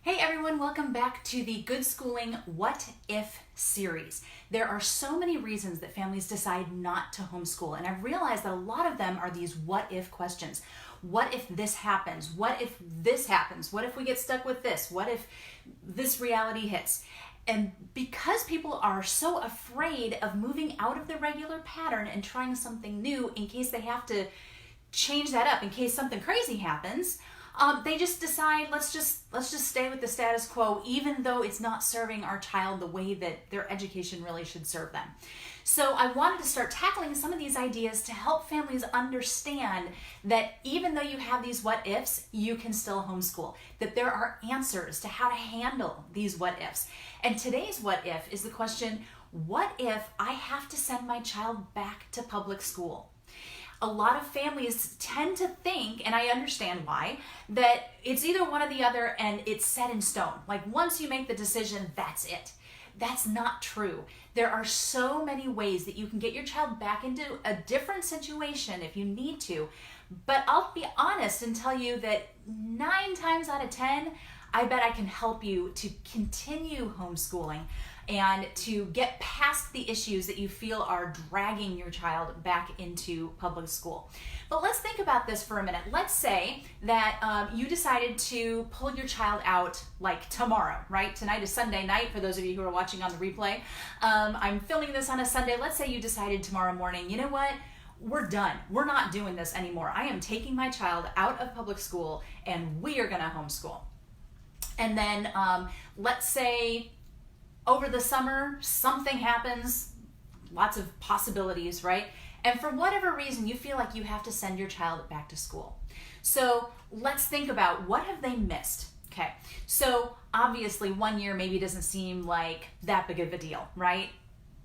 Hey everyone, welcome back to the Good Schooling What If series. There are so many reasons that families decide not to homeschool, and I've realized that a lot of them are these what if questions. What if this happens? What if this happens? What if we get stuck with this? What if this reality hits? And because people are so afraid of moving out of the regular pattern and trying something new in case they have to change that up, in case something crazy happens, they just decide, let's just stay with the status quo, even though it's not serving our child the way that their education really should serve them. So I wanted to start tackling some of these ideas to help families understand that even though you have these what ifs, you can still homeschool, that there are answers to how to handle these what ifs. And today's what if is the question, what if I have to send my child back to public school? A lot of families tend to think, and I understand why, that it's either one or the other and it's set in stone. Like once you make the decision, that's it. That's not true. There are so many ways that you can get your child back into a different situation if you need to. But I'll be honest and tell you that 9 times out of 10, I bet I can help you to continue homeschooling and to get past the issues that you feel are dragging your child back into public school. But let's think about this for a minute. Let's say that you decided to pull your child out like tomorrow, right? Tonight is Sunday night for those of you who are watching on the replay. I'm filming this on a Sunday. Let's say you decided tomorrow morning, you know what? We're done. We're not doing this anymore. I am taking my child out of public school and we are gonna homeschool. And then let's say over the summer, something happens, lots of possibilities, right? And for whatever reason, you feel like you have to send your child back to school. So let's think about what have they missed, okay? So obviously 1 year maybe doesn't seem like that big of a deal, right?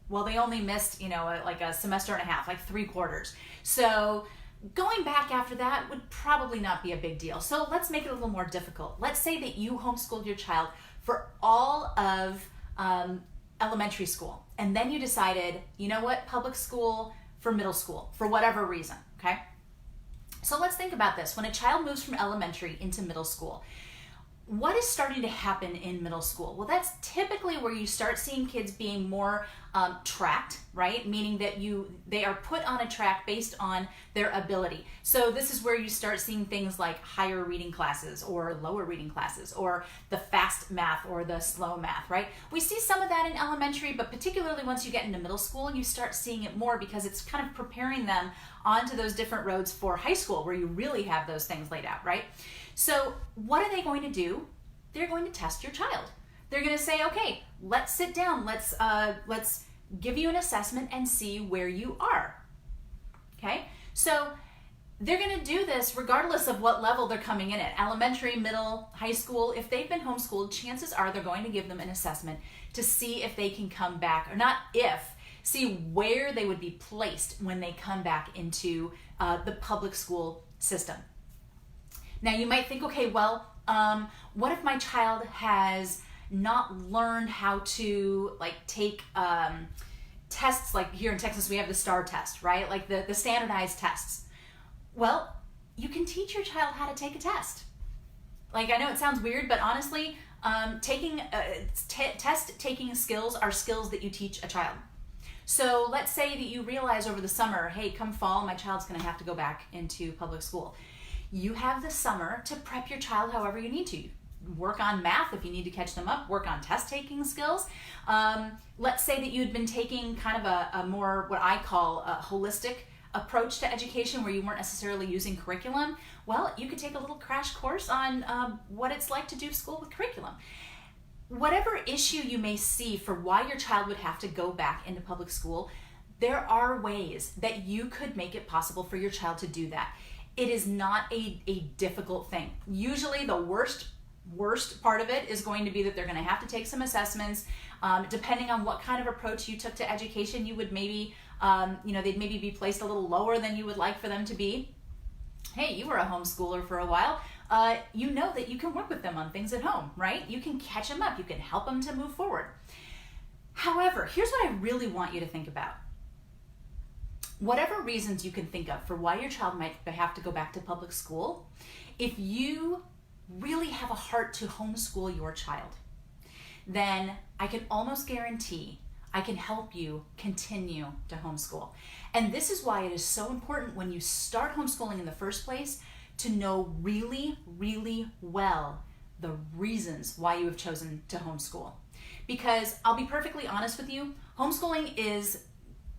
Well, they only missed, like a semester and a half, like 3 quarters. So going back after that would probably not be a big deal. So let's make it a little more difficult. Let's say that you homeschooled your child for all of elementary school, and then you decided, you know what, public school for middle school, for whatever reason, okay? So let's think about this. When a child moves from elementary into middle school, what is starting to happen in middle school? Well, that's typically where you start seeing kids being more tracked, right? Meaning that they are put on a track based on their ability. So this is where you start seeing things like higher reading classes or lower reading classes or the fast math or the slow math, right? We see some of that in elementary, but particularly once you get into middle school, you start seeing it more because it's kind of preparing them onto those different roads for high school where you really have those things laid out, right? So what are they going to do? They're going to test your child. They're going to say, okay, let's sit down. Let's give you an assessment and see where you are. Okay? So they're going to do this regardless of what level they're coming in at. Elementary, middle, high school. If they've been homeschooled, chances are they're going to give them an assessment to see if they can come back, or not if, see where they would be placed when they come back into the public school system. Now you might think, okay, well, what if my child has not learned how to take tests, like here in Texas we have the STAR test, right? Like the standardized tests. Well, you can teach your child how to take a test. Like I know it sounds weird, but honestly, test-taking skills are skills that you teach a child. So let's say that you realize over the summer, hey, come fall, my child's gonna have to go back into public school. You have the summer to prep your child however you need to. Work on math if you need to catch them up, work on test-taking skills. Let's say that you'd been taking kind of a more, what I call a holistic approach to education where you weren't necessarily using curriculum. Well, you could take a little crash course on what it's like to do school with curriculum. Whatever issue you may see for why your child would have to go back into public school, there are ways that you could make it possible for your child to do that. It is not a difficult thing. Usually the worst part of it is going to be that they're going to have to take some assessments. Depending on what kind of approach you took to education, you would maybe, they'd maybe be placed a little lower than you would like for them to be. Hey, you were a homeschooler for a while. You know that you can work with them on things at home, right? You can catch them up. You can help them to move forward. However, here's what I really want you to think about. Whatever reasons you can think of for why your child might have to go back to public school, if you really have a heart to homeschool your child, then I can almost guarantee I can help you continue to homeschool. And this is why it is so important when you start homeschooling in the first place to know really, really well the reasons why you have chosen to homeschool. Because I'll be perfectly honest with you, homeschooling is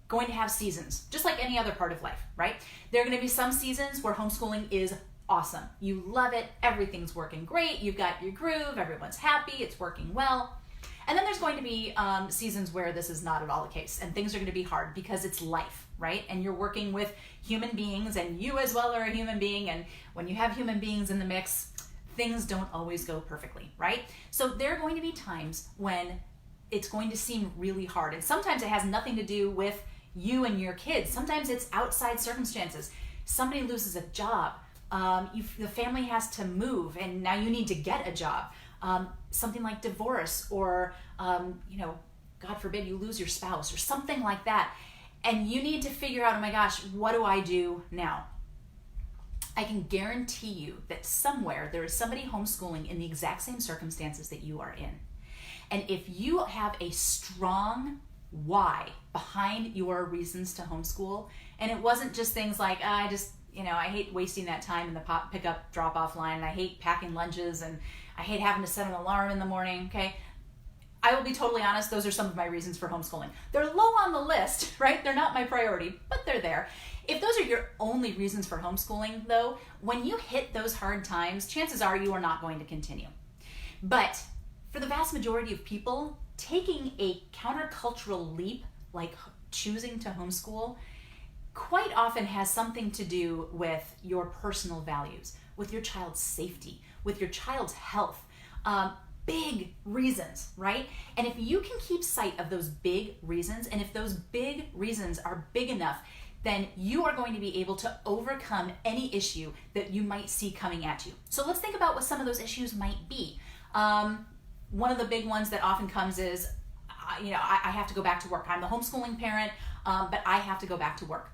going to have seasons, just like any other part of life, right? There are going to be some seasons where homeschooling is awesome. You love it, everything's working great, you've got your groove, everyone's happy, it's working well. And then there's going to be seasons where this is not at all the case, and things are going to be hard because it's life, right? And you're working with human beings, and you as well are a human being, and when you have human beings in the mix, things don't always go perfectly, right? So there are going to be times when it's going to seem really hard, and sometimes it has nothing to do with you and your kids. Sometimes it's outside circumstances. Somebody loses a job, the family has to move, and now you need to get a job. Something like divorce, or God forbid you lose your spouse or something like that, and you need to figure out, oh my gosh, what do I do now? I can guarantee you that somewhere there is somebody homeschooling in the exact same circumstances that you are in. And if you have a strong why behind your reasons to homeschool, and it wasn't just things like, I hate wasting that time in the pick-up drop-off line, and I hate packing lunches, and I hate having to set an alarm in the morning, okay? I will be totally honest, those are some of my reasons for homeschooling. They're low on the list, right? They're not my priority, but they're there. If those are your only reasons for homeschooling, though, when you hit those hard times, chances are you are not going to continue. But for the vast majority of people, taking a countercultural leap, like choosing to homeschool, quite often has something to do with your personal values, with your child's safety, with your child's health. Big reasons, right? And if you can keep sight of those big reasons, and if those big reasons are big enough, then you are going to be able to overcome any issue that you might see coming at you. So let's think about what some of those issues might be. One of the big ones that often comes is, I have to go back to work. I'm the homeschooling parent, but I have to go back to work.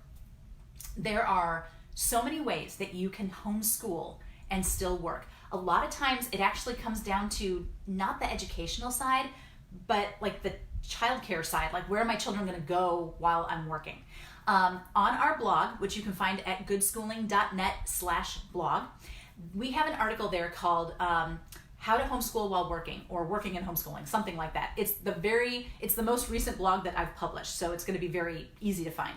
There are so many ways that you can homeschool and still work. A lot of times it actually comes down to not the educational side, but like the childcare side, like where are my children going to go while I'm working? On our blog, which you can find at goodschooling.net/blog, we have an article there called How to Homeschool While Working, or Working and Homeschooling, something like that. It's the most recent blog that I've published, so it's going to be very easy to find.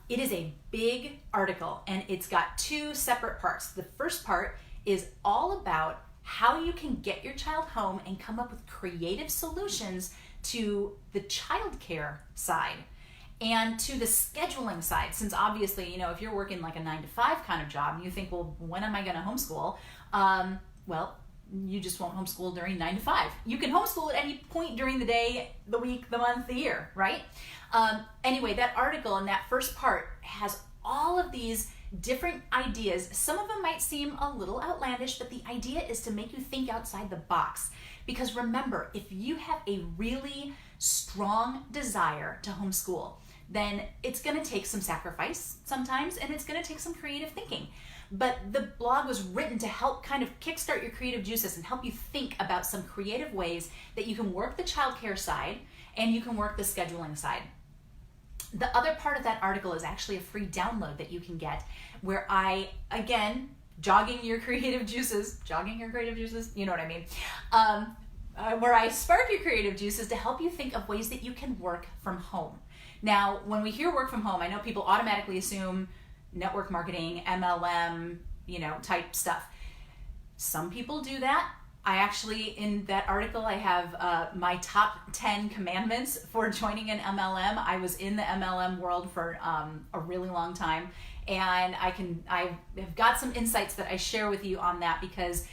It is a big article, and it's got two separate parts. The first part is all about how you can get your child home and come up with creative solutions to the childcare side and to the scheduling side. Since obviously, if you're working like a 9-to-5 kind of job and you think, well, when am I going to homeschool? Well, you just won't homeschool during 9 to 5. You can homeschool at any point during the day, the week, the month, the year, right? Anyway, that article in that first part has all of these different ideas. Some of them might seem a little outlandish, but the idea is to make you think outside the box. Because remember, if you have a really strong desire to homeschool, then it's going to take some sacrifice sometimes, and it's going to take some creative thinking. But the blog was written to help kind of kickstart your creative juices and help you think about some creative ways that you can work the childcare side and you can work the scheduling side. The other part of that article is actually a free download that you can get where I, again, jogging your creative juices, you know what I mean, where I spark your creative juices to help you think of ways that you can work from home. Now, when we hear work from home, I know people automatically assume network marketing, MLM, type stuff. Some people do that. I actually, in that article, I have my top 10 commandments for joining an MLM. I was in the MLM world for a really long time, and I have got some insights that I share with you on that because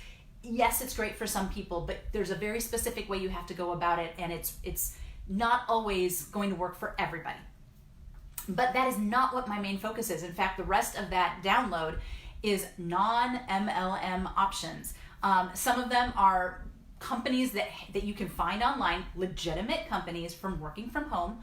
yes, it's great for some people, but there's a very specific way you have to go about it, and it's not always going to work for everybody. But that is not what my main focus is. In fact, the rest of that download is non-MLM options. Some of them are companies that you can find online, legitimate companies from working from home.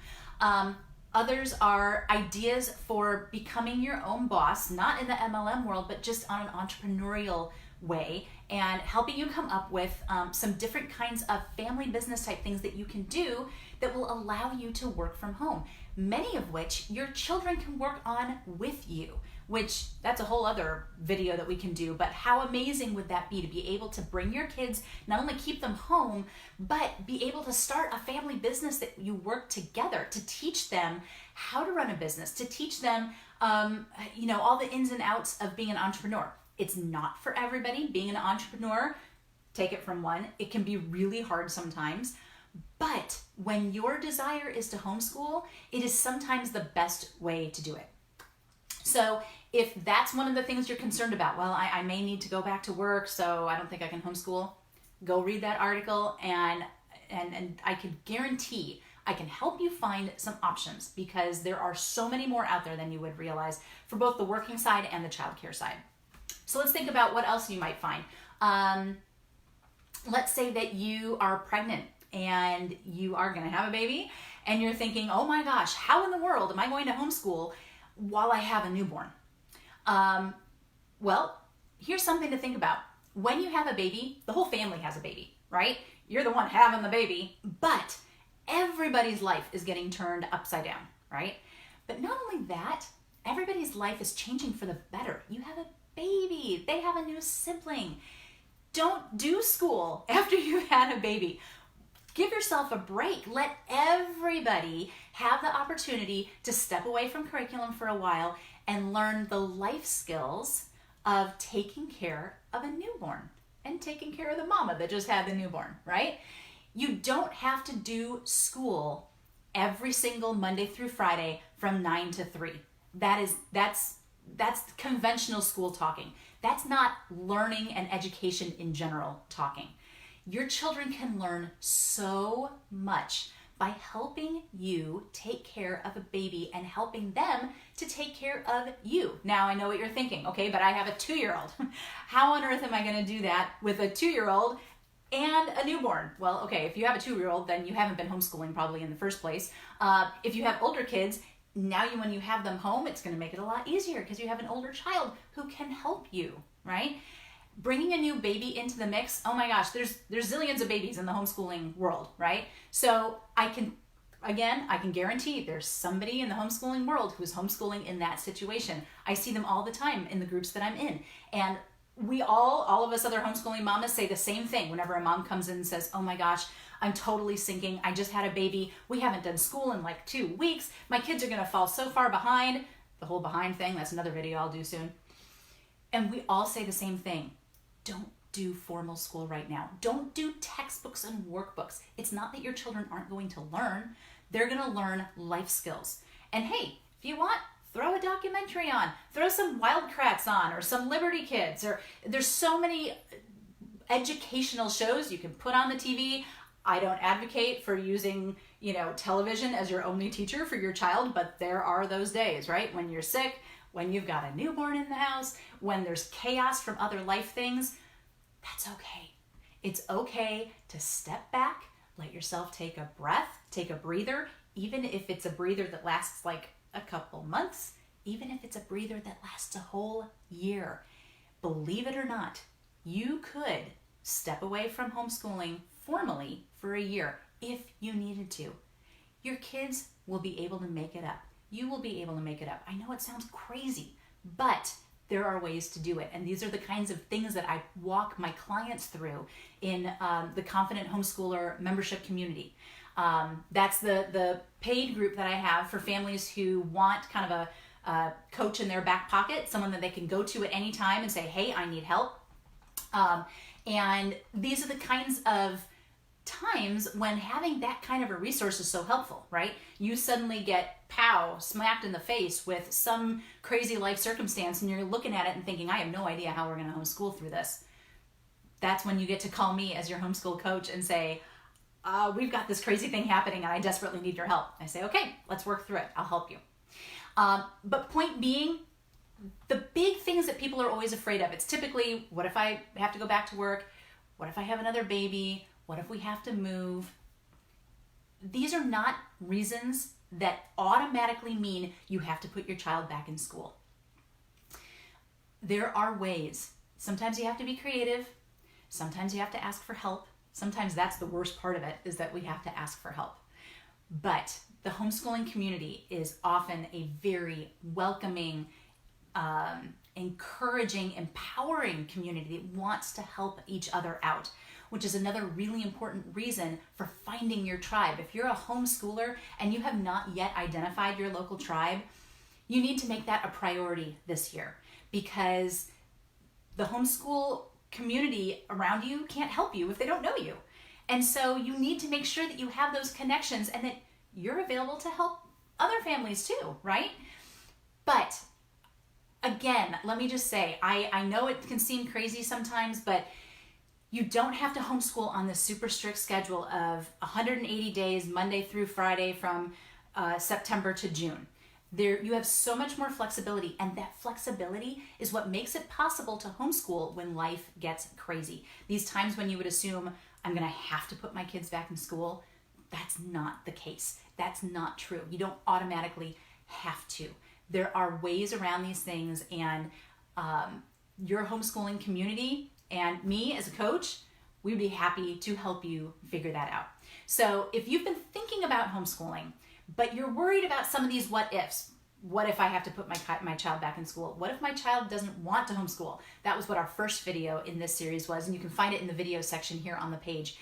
Others are ideas for becoming your own boss, not in the MLM world, but just on an entrepreneurial way and helping you come up with some different kinds of family business type things that you can do that will allow you to work from home, many of which your children can work on with you, which that's a whole other video that we can do. But how amazing would that be to be able to bring your kids, not only keep them home, but be able to start a family business that you work together, to teach them how to run a business, to teach them all the ins and outs of being an entrepreneur. It's not for everybody. Being an entrepreneur, take it from one, it can be really hard sometimes. But when your desire is to homeschool, it is sometimes the best way to do it. So if that's one of the things you're concerned about, well, I may need to go back to work, so I don't think I can homeschool, go read that article, and I can guarantee I can help you find some options, because there are so many more out there than you would realize for both the working side and the childcare side. So let's think about what else you might find. Let's say that you are pregnant and you are going to have a baby, and you're thinking, oh my gosh, how in the world am I going to homeschool while I have a newborn? Well, here's something to think about. When you have a baby, the whole family has a baby, right? You're the one having the baby, but everybody's life is getting turned upside down, right? But not only that, everybody's life is changing for the better. You have a baby, they have a new sibling. Don't do school after you've had a baby. Give yourself a break. Let everybody have the opportunity to step away from curriculum for a while and learn the life skills of taking care of a newborn and taking care of the mama that just had the newborn, right? You don't have to do school every single Monday through Friday from 9 to 3. That's conventional school talking. That's not learning and education in general talking. Your children can learn so much by helping you take care of a baby and helping them to take care of you. Now, I know what you're thinking, okay, but I have a 2-year-old. How on earth am I going to do that with a 2-year-old and a newborn? Well, okay, if you have a 2-year-old, then you haven't been homeschooling probably in the first place. If you have older kids, now when you have them home, it's going to make it a lot easier because you have an older child who can help you, right? Bringing a new baby into the mix, oh my gosh, there's zillions of babies in the homeschooling world, right? So I can guarantee there's somebody in the homeschooling world who's homeschooling in that situation. I see them all the time in the groups that I'm in. And we all of us other homeschooling mamas say the same thing whenever a mom comes in and says, oh my gosh, I'm totally sinking. I just had a baby. We haven't done school in like 2 weeks. My kids are going to fall so far behind. The whole behind thing, that's another video I'll do soon. And we all say the same thing. Don't do formal school right now. Don't do textbooks and workbooks. It's not that your children aren't going to learn. They're going to learn life skills. And hey, if you want, throw a documentary on. Throw some Wildcrats on or some Liberty Kids. Or there's so many educational shows you can put on the TV. I don't advocate for using, television as your only teacher for your child, but there are those days, right? When you're sick, when you've got a newborn in the house, when there's chaos from other life things, that's okay. It's okay to step back, let yourself take a breath, take a breather, even if it's a breather that lasts like a couple months, even if it's a breather that lasts a whole year. Believe it or not, you could step away from homeschooling formally for a year if you needed to. Your kids will be able to make it up. You will be able to make it up. I know it sounds crazy, but there are ways to do it. And these are the kinds of things that I walk my clients through in the Confident Homeschooler membership community. That's the paid group that I have for families who want kind of a coach in their back pocket, someone that they can go to at any time and say, hey, I need help. And these are the kinds of times when having that kind of a resource is so helpful, right? You suddenly get smacked in the face with some crazy life circumstance and you're looking at it and thinking, I have no idea how we're going to homeschool through this. That's when you get to call me as your homeschool coach and say, we've got this crazy thing happening and I desperately need your help. I say, okay, let's work through it. I'll help you. But point being, the big things that people are always afraid of, it's typically, what if I have to go back to work? What if I have another baby? What if we have to move? These are not reasons that automatically mean you have to put your child back in school. There are ways Sometimes you have to be creative. Sometimes you have to ask for help. Sometimes that's the worst part of it, is that we have to ask for help. But the homeschooling community is often a very welcoming, encouraging, empowering community that wants to help each other out, which is another really important reason for finding your tribe. If you're a homeschooler and you have not yet identified your local tribe, you need to make that a priority this year, because the homeschool community around you can't help you if they don't know you. And so you need to make sure that you have those connections and that you're available to help other families too, right? But again, let me just say, I know it can seem crazy sometimes, but you don't have to homeschool on this super strict schedule of 180 days, Monday through Friday from September to June. You have so much more flexibility, and that flexibility is what makes it possible to homeschool when life gets crazy. These times when you would assume, I'm gonna have to put my kids back in school, that's not the case. That's not true. You don't automatically have to. There are ways around these things, and your homeschooling community and me as a coach, we'd be happy to help you figure that out. So if you've been thinking about homeschooling, but you're worried about some of these what ifs. What if I have to put my child back in school? What if my child doesn't want to homeschool? That was what our first video in this series was, and you can find it in the video section here on the page.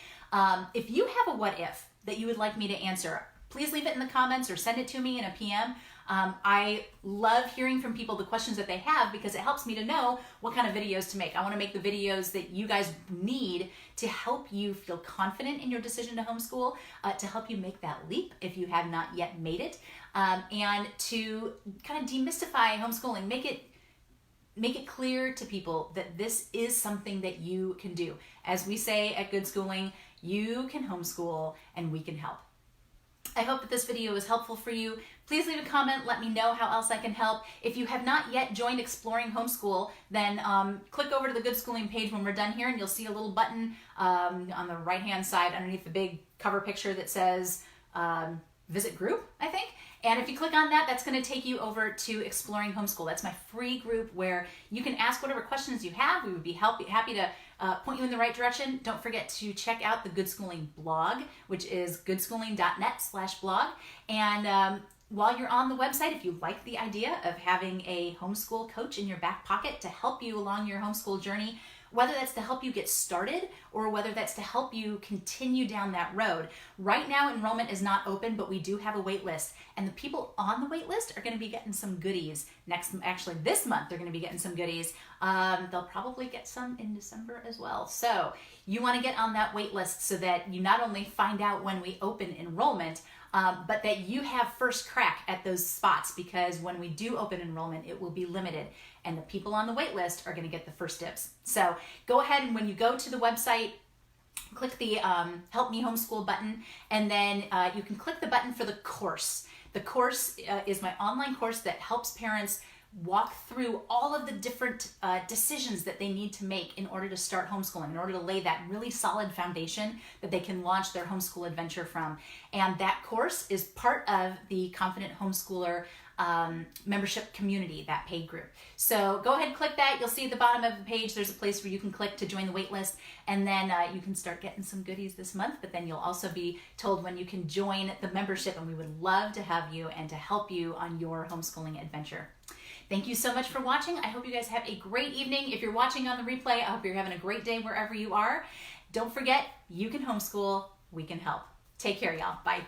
If you have a what if that you would like me to answer, please leave it in the comments or send it to me in a PM. I love hearing from people the questions that they have, because it helps me to know what kind of videos to make. I want to make the videos that you guys need to help you feel confident in your decision to homeschool, to help you make that leap if you have not yet made it, and to kind of demystify homeschooling, make it clear to people that this is something that you can do. As we say at Good Schooling, you can homeschool and we can help. I hope that this video was helpful for you. Please leave a comment. Let me know how else I can help. If you have not yet joined Exploring Homeschool, then click over to the Good Schooling page when we're done here, and you'll see a little button on the right-hand side underneath the big cover picture that says Visit Group, I think. And if you click on that, that's going to take you over to Exploring Homeschool. That's my free group where you can ask whatever questions you have. We would be happy to point you in the right direction. Don't forget to check out the Good Schooling blog, which is goodschooling.net/blog. And while you're on the website, if you like the idea of having a homeschool coach in your back pocket to help you along your homeschool journey, whether that's to help you get started or whether that's to help you continue down that road. Right now, enrollment is not open, but we do have a wait list. And the people on the wait list are going to be getting some goodies this month. They're going to be getting some goodies. They'll probably get some in December as well. So you want to get on that wait list so that you not only find out when we open enrollment, but that you have first crack at those spots, because when we do open enrollment, it will be limited, and the people on the wait list are going to get the first dibs. So go ahead, and when you go to the website, click the Help Me Homeschool button, and then you can click the button for the course. The course is my online course that helps parents walk through all of the different decisions that they need to make in order to start homeschooling, in order to lay that really solid foundation that they can launch their homeschool adventure from. And that course is part of the Confident Homeschooler membership community, that paid group. So go ahead, click that. You'll see at the bottom of the page, there's a place where you can click to join the wait list, and then you can start getting some goodies this month, but then you'll also be told when you can join the membership, and we would love to have you and to help you on your homeschooling adventure. Thank you so much for watching. I hope you guys have a great evening. If you're watching on the replay, I hope you're having a great day wherever you are. Don't forget, you can homeschool, we can help. Take care, y'all. Bye.